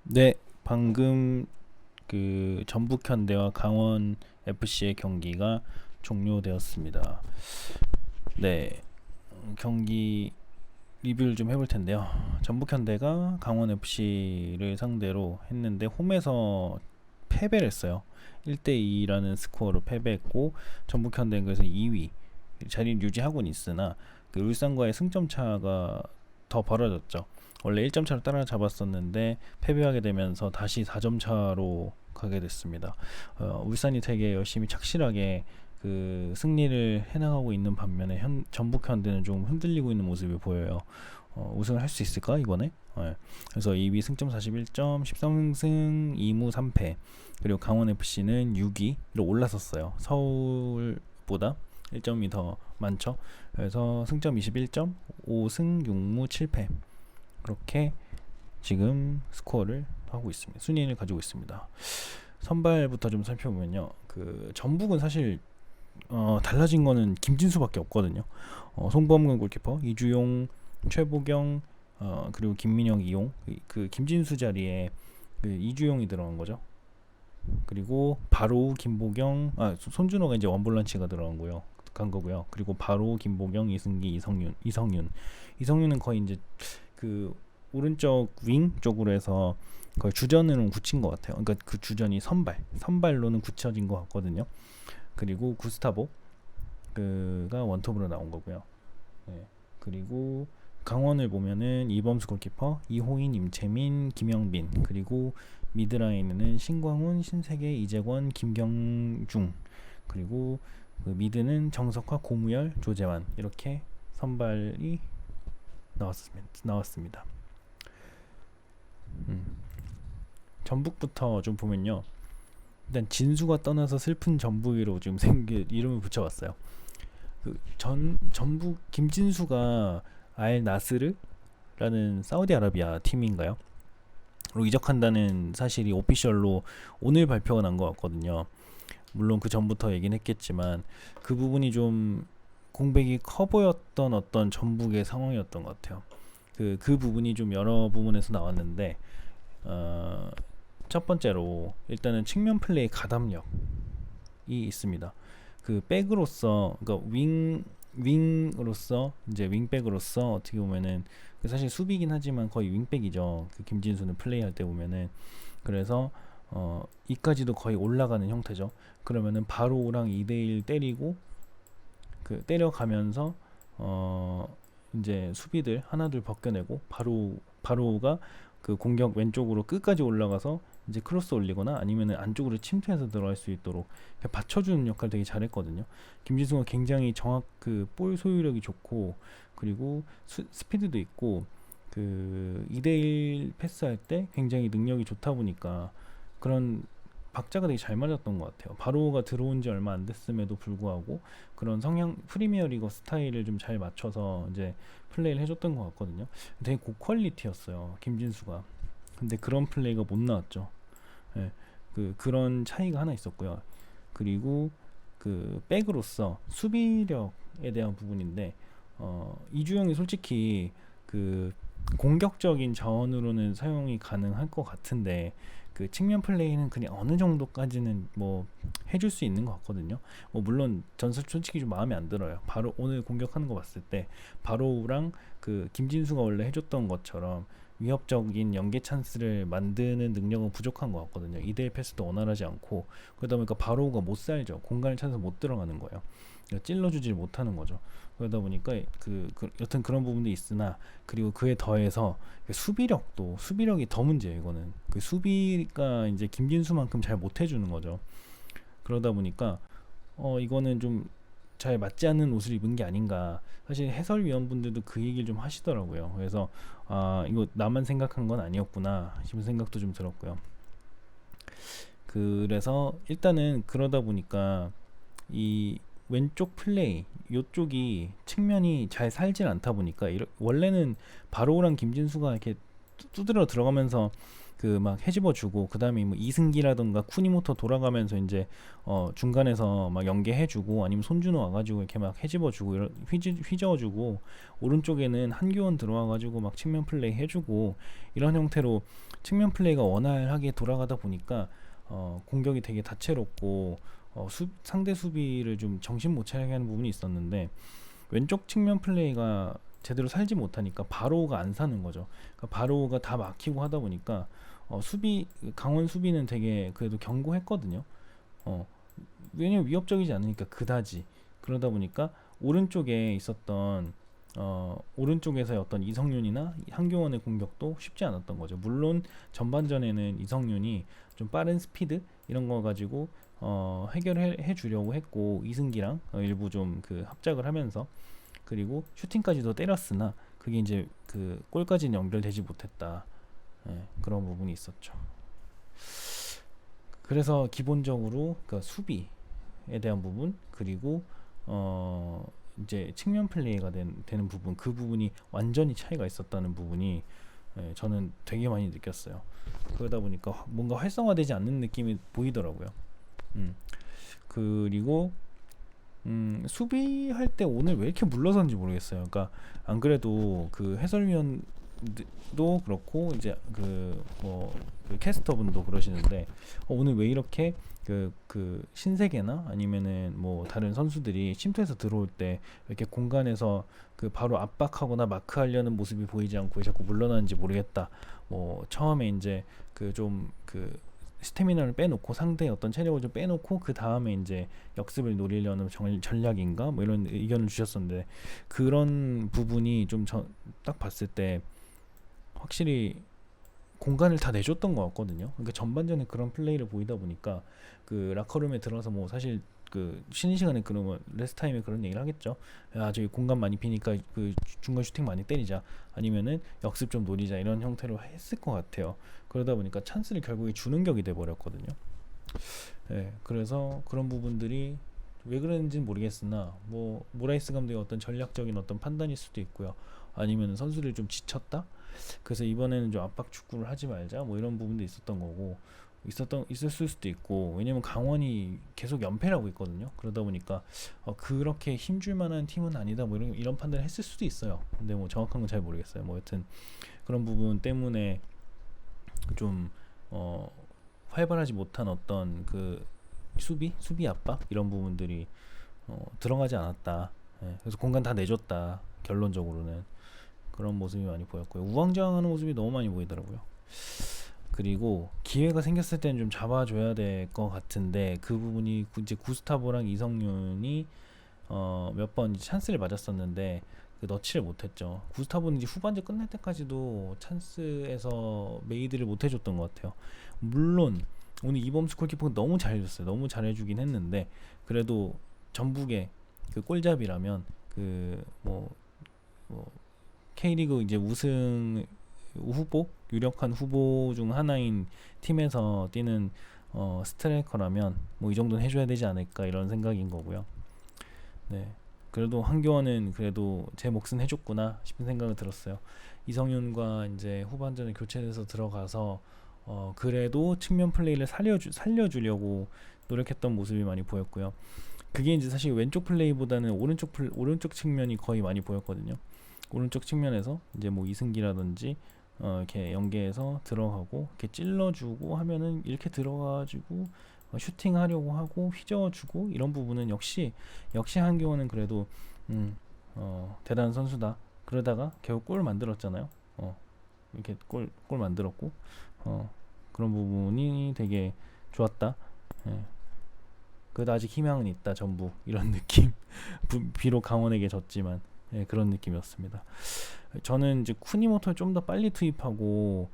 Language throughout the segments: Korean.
네, 방금 그 전북현대와 강원 FC의 경기가 종료되었습니다. 네, 경기 리뷰를 좀 해볼 텐데요. 전북현대가 강원 FC를 상대로 했는데 홈에서 패배를 했어요. 1대2라는 스코어로 패배했고 전북현대는 그래서 2위 자리를 유지하고는 있으나 그 울산과의 승점 차가 더 벌어졌죠. 원래 1점 차로 따라잡았었는데 패배하게 되면서 다시 4점 차로 가게 됐습니다. 울산이 되게 열심히 착실하게 그 승리를 해나가고 있는 반면에 전북 현대는 좀 흔들리고 있는 모습이 보여요. 우승을 할 수 있을까 이번에? 네. 그래서 2위 승점 41점, 13승 2무 3패. 그리고 강원 FC는 6위로 올라섰어요. 서울보다 1점이 더 많죠. 그래서 승점 21점, 5승 6무 7패. 그렇게 지금 스코어를 하고 있습니다. 순위를 가지고 있습니다. 선발부터 좀 살펴보면요. 그 전북은 사실 달라진 거는 김진수밖에 없거든요. 송범근 골키퍼, 이주용, 최보경, 그리고 김민혁 이용. 그 김진수 자리에 그 이주용이 들어간 거죠. 그리고 바로 김보경, 손준호가 이제 원볼란치가 들어간 거요. 간 거고요. 그리고 바로 김보경, 이승기, 이성윤은 거의 이제 그 오른쪽 윙 쪽으로 해서 거의 주전으로 굳힌 것 같아요. 그러니까 그 주전이 선발로는 굳혀진 것 같거든요. 그리고 구스타보 그가 원톱으로 나온 거고요. 네. 그리고 강원을 보면은 이범수 골키퍼, 이호인, 임채민, 김영빈, 그리고 미드라인에는 신광훈, 신세계, 이재권, 김경중, 그리고 그 미드는 정석화, 고무열, 조재환 이렇게 선발이 나왔습니다. 전북부터 좀 보면요. 일단 진수가 떠나서 슬픈 전북이로 지금 이름을 붙여봤어요. 그 전북 김진수가 알 나스르라는 사우디아라비아 팀인가요? 로 이적한다는 사실이 오피셜로 오늘 발표가 난 것 같거든요. 물론 그 전부터 얘기는 했겠지만 그 부분이 좀 공백이 커 보였던 어떤 전북의 상황이었던 것 같아요. 그 부분이 좀 여러 부분에서 나왔는데 첫 번째로 일단은 측면 플레이 가담력이 있습니다. 그 백으로서 그러니까 윙으로서 이제 윙백으로서 어떻게 보면은 사실 수비긴 하지만 거의 윙백이죠. 그 김진수는 플레이할 때 보면은 그래서 이까지도 거의 올라가는 형태죠. 그러면은 바로랑 2대1 때리고 그 때려가면서 이제 수비들 하나둘 벗겨내고 바로가 그 공격 왼쪽으로 끝까지 올라가서 이제 크로스 올리거나 아니면은 안쪽으로 침투해서 들어갈 수 있도록 받쳐주는 역할 되게 잘했거든요. 김지수가 굉장히 그 볼 소유력이 좋고 그리고 스피드도 있고 그 2대1 패스할 때 굉장히 능력이 좋다 보니까 그런 박자가 되게 잘 맞았던 것 같아요. 바로가 들어온 지 얼마 안 됐음에도 불구하고 그런 성향 프리미어리거 스타일을 좀 잘 맞춰서 이제 플레이를 해줬던 것 같거든요. 되게 고퀄리티였어요, 김진수가. 근데 그런 플레이가 못 나왔죠. 예, 그런 차이가 하나 있었고요. 그리고 그 백으로서 수비력에 대한 부분인데 이주영이 솔직히 그 공격적인 자원으로는 사용이 가능할 것 같은데 그 측면 플레이는 그냥 어느 정도까지는 뭐 해줄 수 있는 것 같거든요. 뭐 물론 전설 솔직히 좀 마음에 안 들어요. 바로 오늘 공격하는 거 봤을 때 바로랑 그 김진수가 원래 해줬던 것처럼 위협적인 연계 찬스를 만드는 능력은 부족한 것 같거든요. 2대1 패스도 원활하지 않고 그러다 보니까 바로가 못 살죠. 공간을 찾아서 못 들어가는 거예요. 그러니까 찔러주질 못하는 거죠. 그러다 보니까 여튼 그런 부분도 있으나 그리고 그에 더해서 수비력이 더 문제예요. 이거는 그 수비가 이제 김진수만큼 잘 못해주는 거죠. 그러다 보니까 이거는 좀 잘 맞지 않는 옷을 입은 게 아닌가. 사실 해설위원분들도 그 얘기를 좀 하시더라고요. 그래서 이거 나만 생각한 건 아니었구나 싶은 생각도 좀 들었고요. 그래서 일단은 그러다 보니까 이 왼쪽 플레이 요쪽이 측면이 잘 살질 않다 보니까 원래는 바로랑 김진수가 이렇게 두드려 들어가면서 그 막 헤집어주고, 그 다음에 뭐 이승기라던가 쿠니모토 돌아가면서 이제 중간에서 막 연계해주고, 아니면 손준호 와가지고 이렇게 막 헤집어주고, 이런 휘저어주고, 오른쪽에는 한교원 들어와가지고 막 측면 플레이 해주고, 이런 형태로 측면 플레이가 원활하게 돌아가다 보니까 공격이 되게 다채롭고, 상대 수비를 좀 정신 못 차리게 하는 부분이 있었는데, 왼쪽 측면 플레이가 제대로 살지 못하니까 바로우가 안 사는 거죠. 그러니까 바로우가 다 막히고 하다 보니까 강원 수비는 되게 그래도 견고했거든요. 왜냐면 위협적이지 않으니까 그다지. 그러다 보니까 오른쪽에 있었던 오른쪽에서의 어떤 이성윤이나 한교원의 공격도 쉽지 않았던 거죠. 물론 전반전에는 이성윤이 좀 빠른 스피드 이런 거 가지고 해결해 주려고 했고, 이승기랑 일부 좀 그 합작을 하면서, 그리고 슈팅까지도 때렸으나 그게 이제 그 골까지는 연결되지 못했다. 그런 부분이 있었죠. 그래서 기본적으로 그 수비에 대한 부분, 그리고 이제 측면 플레이가 되는 부분, 그 부분이 완전히 차이가 있었다는 부분이 저는 되게 많이 느꼈어요. 그러다 보니까 뭔가 활성화되지 않는 느낌이 보이더라고요. 그리고 수비할 때 오늘 왜 이렇게 물러서는지 모르겠어요. 그러니까 안 그래도 그 해설위원도 그렇고 이제 그 캐스터분도 그러시는데, 오늘 왜 이렇게 그 신세계나 아니면은 뭐 다른 선수들이 침투해서 들어올 때 이렇게 공간에서 그 바로 압박하거나 마크하려는 모습이 보이지 않고 자꾸 물러나는지 모르겠다. 뭐 처음에 이제 그 스태미나를 빼놓고, 상대의 어떤 체력을 좀 빼놓고 그 다음에 이제 역습을 노리려는 전략인가 뭐 이런 의견을 주셨었는데, 그런 부분이 좀 딱 봤을 때 확실히 공간을 다 내줬던 것 같거든요. 그러니까 전반전에 그런 플레이를 보이다 보니까 그 라커룸에 들어서 뭐 사실 그 쉬는 시간에 그러면 레스트 타임에 그런 얘기를 하겠죠. 야, 저기 공간 많이 비니까 그 중간 슈팅 많이 때리자, 아니면은 역습 좀 노리자, 이런 형태로 했을 것 같아요. 그러다 보니까 찬스를 결국에 주는 격이 돼 버렸거든요. 그래서 그런 부분들이 왜 그랬는지는 모르겠으나, 뭐 모라이스 감독의 어떤 전략적인 어떤 판단일 수도 있고요. 아니면 선수들이 좀 지쳤다. 그래서 이번에는 좀 압박 축구를 하지 말자, 뭐 이런 부분도 있었던 거고, 있었을 수도 있고, 왜냐면 강원이 계속 연패를 하고 있거든요. 그러다 보니까 그렇게 힘줄 만한 팀은 아니다, 뭐 이런 판단을 했을 수도 있어요. 근데 뭐 정확한 건 잘 모르겠어요. 뭐 여튼 그런 부분 때문에 좀 활발하지 못한 어떤 그 수비 압박, 이런 부분들이 들어가지 않았다. 그래서 공간 다 내줬다, 결론적으로는 그런 모습이 많이 보였고요. 우왕좌왕하는 모습이 너무 많이 보이더라고요. 그리고 기회가 생겼을 때는 좀 잡아줘야 될 것 같은데, 그 부분이 이제 구스타보랑 이성윤이 몇 번 찬스를 맞았었는데 넣지를 못했죠. 구스타보는 이제 후반전 끝날 때까지도 찬스에서 메이드를 못해줬던 것 같아요. 물론 오늘 이범수 골키퍼가 너무 잘해줬어요. 너무 잘해주긴 했는데, 그래도 전북의 그 골잡이라면 뭐 K리그 이제 우승 후보, 유력한 후보 중 하나인 팀에서 뛰는 스트라이커라면 뭐 이 정도는 해줘야 되지 않을까, 이런 생각인 거고요. 그래도 한교원은 그래도 제 몫은 해줬구나 싶은 생각이 들었어요. 이성윤과 이제 후반전에 교체돼서 들어가서 그래도 측면 플레이를 살려주려고 노력했던 모습이 많이 보였고요. 그게 이제 사실 왼쪽 플레이보다는 오른쪽 측면이 거의 많이 보였거든요. 오른쪽 측면에서 이제 뭐 이승기라든지 이렇게 연계해서 들어가고 이렇게 찔러주고 하면은 이렇게 들어가지고 슈팅하려고 하고 휘저어주고, 이런 부분은 역시 한교원은 그래도 대단한 선수다. 그러다가 결국 골 만들었잖아요. 이렇게 골 만들었고, 그런 부분이 되게 좋았다. 그래도 아직 희망은 있다, 전부, 이런 느낌. 비록 강원에게 졌지만 그런 느낌이었습니다. 저는 이제 쿠니모토를 좀 더 빨리 투입하고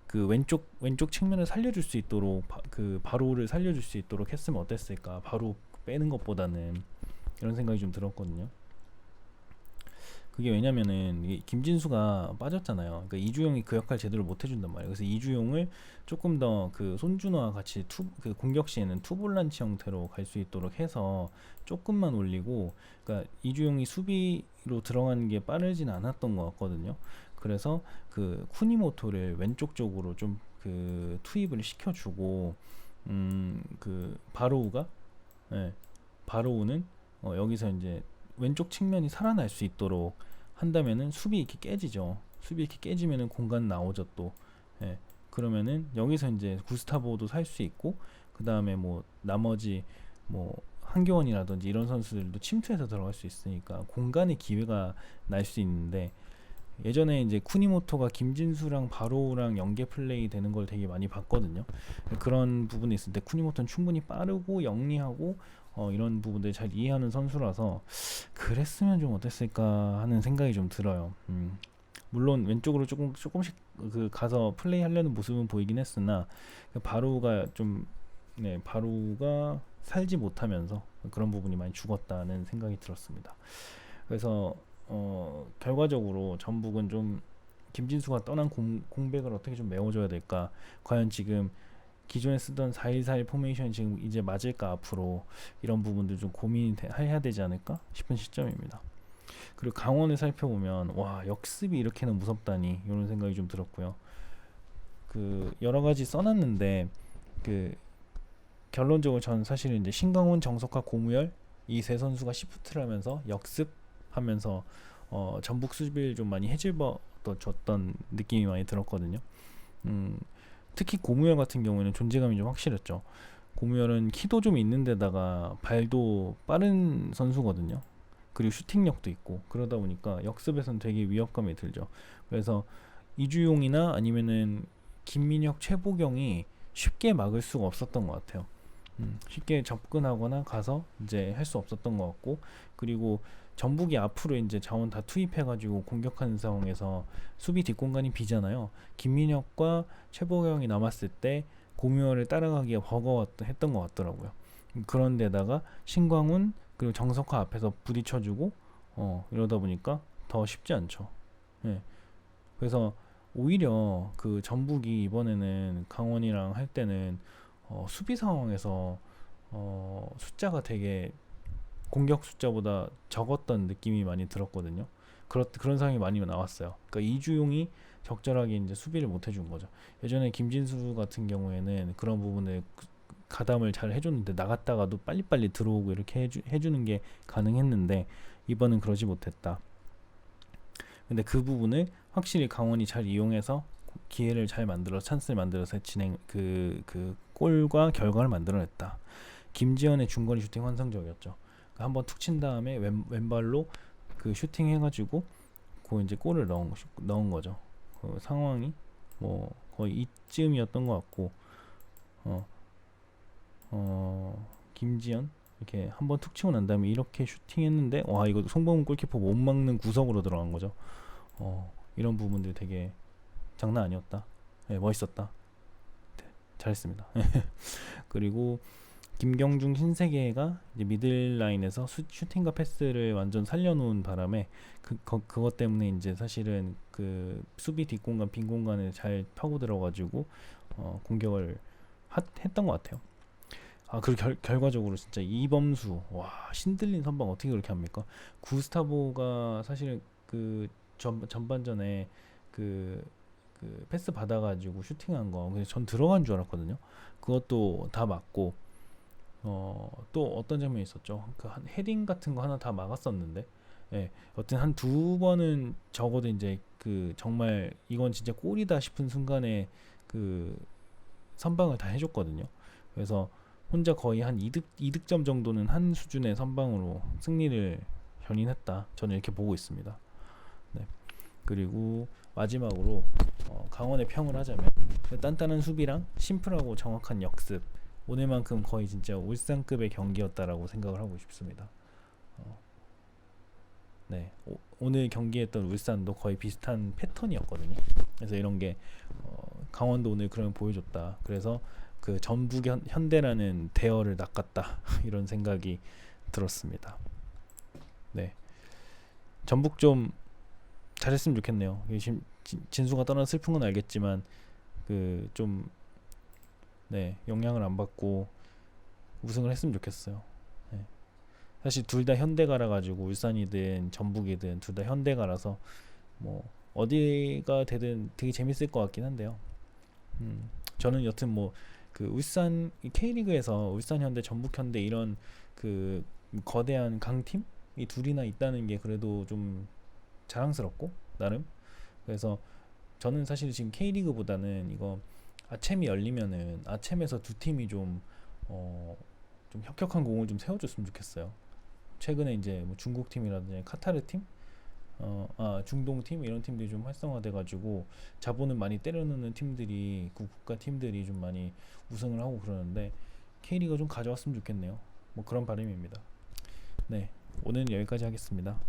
그 왼쪽 측면을 살려줄 수 있도록 그 바로를 살려줄 수 있도록 했으면 어땠을까. 바로 빼는 것보다는, 이런 생각이 좀 들었거든요. 그게 왜냐면은 이게 김진수가 빠졌잖아요. 그러니까 이주용이 그 역할 제대로 못 해준단 말이에요. 그래서 이주용을 조금 더 그 손준호와 같이 그 공격 시에는 투볼란치 형태로 갈 수 있도록 해서 조금만 올리고, 그러니까 이주용이 수비로 들어가는 게 빠르진 않았던 것 같거든요. 그래서 그 쿠니모토를 왼쪽 쪽으로 좀 그 투입을 시켜주고 그 바로우가 예, 바로우는 여기서 이제 왼쪽 측면이 살아날 수 있도록 한다면은 수비 이렇게 깨지죠. 수비 이렇게 깨지면은 공간 나오죠 또. 예, 그러면은 여기서 이제 구스타보도 살 수 있고 그 다음에 뭐 나머지 뭐 한교원이라든지 이런 선수들도 침투해서 들어갈 수 있으니까 공간의 기회가 날 수 있는데 예전에 이제 쿠니모토가 김진수랑 바로우랑 연계 플레이 되는 걸 되게 많이 봤거든요. 그런 부분이 있을 때 쿠니모토는 충분히 빠르고 영리하고 이런 부분들 잘 이해하는 선수라서 그랬으면 좀 어땠을까 하는 생각이 좀 들어요. 물론 왼쪽으로 조금씩 그 가서 플레이 하려는 모습은 보이긴 했으나 바로우가 좀 바로우가 살지 못하면서 그런 부분이 많이 죽었다는 생각이 들었습니다. 그래서 결과적으로 전북은 좀 김진수가 떠난 공백을 어떻게 좀 메워줘야 될까? 과연 지금 기존에 쓰던 4-1-4-1 포메이션이 지금 이제 맞을까? 앞으로 이런 부분들 좀 고민해야 되지 않을까 싶은 시점입니다. 그리고 강원을 살펴보면 와 역습이 이렇게는 무섭다니 이런 생각이 좀 들었고요. 그 여러 가지 써놨는데 그 결론적으로 저는 사실은 이제 신강훈, 정석화, 고무열 이 세 선수가 시프트를 하면서 역습하면서 전북 수비를 좀 많이 해집어줬던 느낌이 많이 들었거든요. 특히 고무열 같은 경우에는 존재감이 좀 확실했죠. 고무열은 키도 좀 있는 데다가 발도 빠른 선수거든요. 그리고 슈팅력도 있고 그러다 보니까 역습에서는 되게 위협감이 들죠. 그래서 이주용이나 아니면은 김민혁, 최보경이 쉽게 막을 수가 없었던 것 같아요. 쉽게 접근하거나 가서 이제 할 수 없었던 것 같고 그리고 전북이 앞으로 이제 자원 다 투입해가지고 공격하는 상황에서 수비 뒷공간이 비잖아요. 김민혁과 최보경이 남았을 때 고무열을 따라가기가 버거웠던 것 같더라고요. 그런데다가 신광훈 그리고 정석화 앞에서 부딪혀주고 이러다 보니까 더 쉽지 않죠. 예. 그래서 오히려 그 전북이 이번에는 강원이랑 할 때는 수비 상황에서 숫자가 되게 공격 숫자보다 적었던 느낌이 많이 들었거든요. 그런 상황이 많이 나왔어요. 그러니까 이주용이 적절하게 이제 수비를 못 해준 거죠. 예전에 김진수 같은 경우에는 그런 부분을 가담을 잘 해줬는데 나갔다가도 빨리빨리 들어오고 이렇게 해주는 게 가능했는데 이번은 그러지 못했다. 근데 그 부분을 확실히 강원이 잘 이용해서 기회를 잘 만들어 찬스를 만들어서 그 골과 결과를 만들어냈다. 김지현의 중거리 슈팅 환상적이었죠. 한번 툭 친 다음에 왼발로 그 슈팅 해가지고 그 이제 골을 넣은 거죠. 그 상황이 뭐 거의 이쯤이었던 것 같고 김지현 이렇게 한번 툭 치고 난 다음에 이렇게 슈팅했는데 와 이거 송범훈 골키퍼 못 막는 구석으로 들어간 거죠. 이런 부분들 되게 장난 아니었다. 네, 멋있었다. 네, 잘했습니다. 그리고 김경중, 신세계가 이제 미들 라인에서 슈팅과 패스를 완전 살려놓은 바람에 그것 때문에 이제 사실은 그 수비 뒷공간 빈 공간에 잘 파고 들어가지고 공격을 했던 것 같아요. 그리고 결과적으로 진짜 이범수 와 신들린 선방 어떻게 그렇게 합니까? 구스타보가 사실은 그 전반전에 그 패스 받아가지고 슈팅한 거 그래서 전 들어간 줄 알았거든요. 그것도 다 맞고 또 어떤 장면이 있었죠? 그 한 헤딩 같은 거 하나 다 막았었는데 예, 어떤 한 두 번은 적어도 이제 그 정말 이건 진짜 골이다 싶은 순간에 그 선방을 다 해줬거든요. 그래서 혼자 거의 한 2득점 정도는 한 수준의 선방으로 승리를 견인했다. 저는 이렇게 보고 있습니다. 네. 그리고 마지막으로 강원의 평을 하자면 단단한 수비랑 심플하고 정확한 역습 오늘만큼 거의 진짜 울산급의 경기였다라고 생각을 하고 싶습니다. 네, 오늘 경기했던 울산도 거의 비슷한 패턴이었거든요. 그래서 이런 게 강원도 오늘 그런 보여줬다. 그래서 그 전북 현대라는 대어를 낚았다 이런 생각이 들었습니다. 네, 전북 좀 잘했으면 좋겠네요. 진수가 떠나 슬픈 건 알겠지만 그 좀 영향을 안 받고 우승을 했으면 좋겠어요. 네. 사실 둘 다 현대가라 가지고 울산이든 전북이든 둘 다 현대가라서 뭐 어디가 되든 되게 재밌을 것 같긴 한데요. 저는 여튼 뭐 그 울산 K리그에서 울산 현대, 전북 현대 이런 그 거대한 강팀 이 둘이나 있다는 게 그래도 좀 자랑스럽고 나름. 그래서 저는 사실 지금 K리그보다는 이거 아챔이 열리면은 아챔에서 두 팀이 좀 혁혁한 공을 좀 세워줬으면 좋겠어요. 최근에 이제 뭐 중국 팀이라든지 카타르 팀, 중동 팀 이런 팀들이 좀 활성화돼가지고 자본을 많이 때려넣는 팀들이 그 국가 팀들이 좀 많이 우승을 하고 그러는데 K리그 좀 가져왔으면 좋겠네요. 뭐 그런 바람입니다. 네, 오늘 여기까지 하겠습니다.